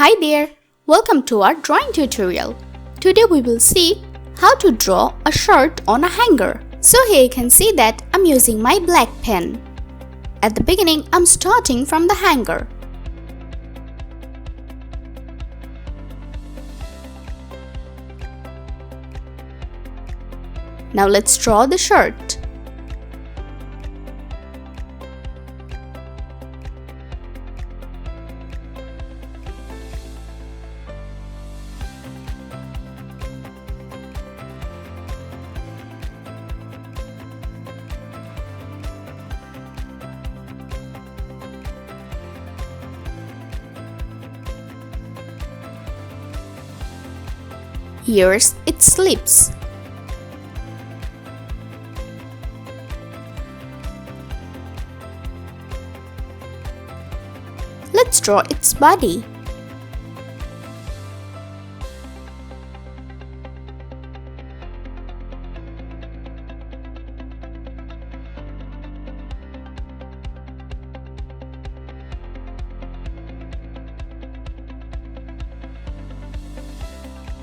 Hi there, welcome to our drawing tutorial. Today we will see how to draw a shirt on a hanger. So here you can see that I'm using my black pen. At the beginning, I'm starting from the hanger. Now let's draw the shirt. Here's its sleeves. Let's draw its body.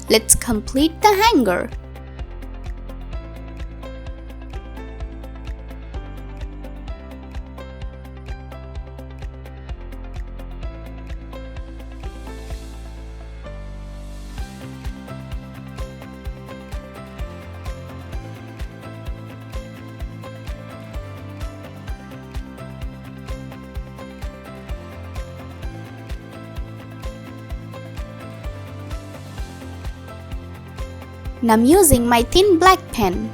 Let's complete the hanger. Now I'm using my thin black pen.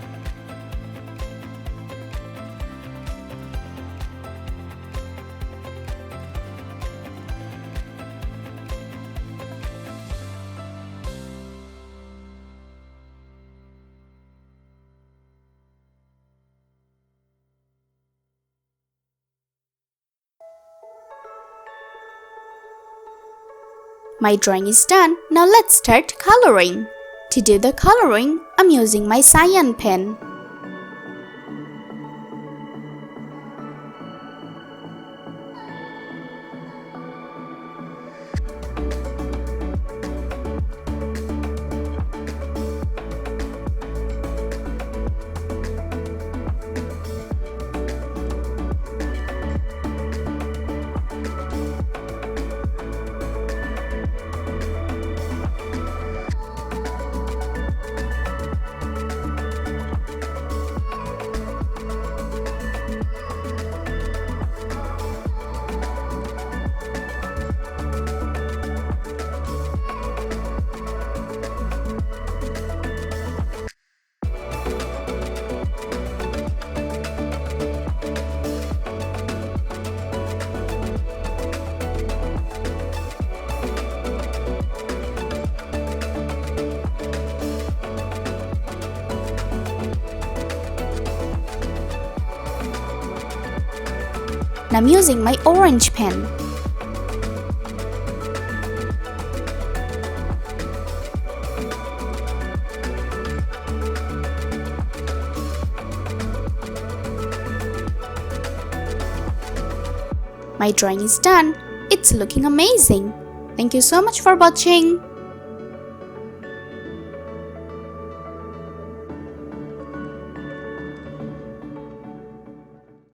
My drawing is done. Now let's start coloring. To do the coloring, I'm using my cyan pen. Now I'm using my orange pen. My drawing is done. It's looking amazing. Thank you so much for watching.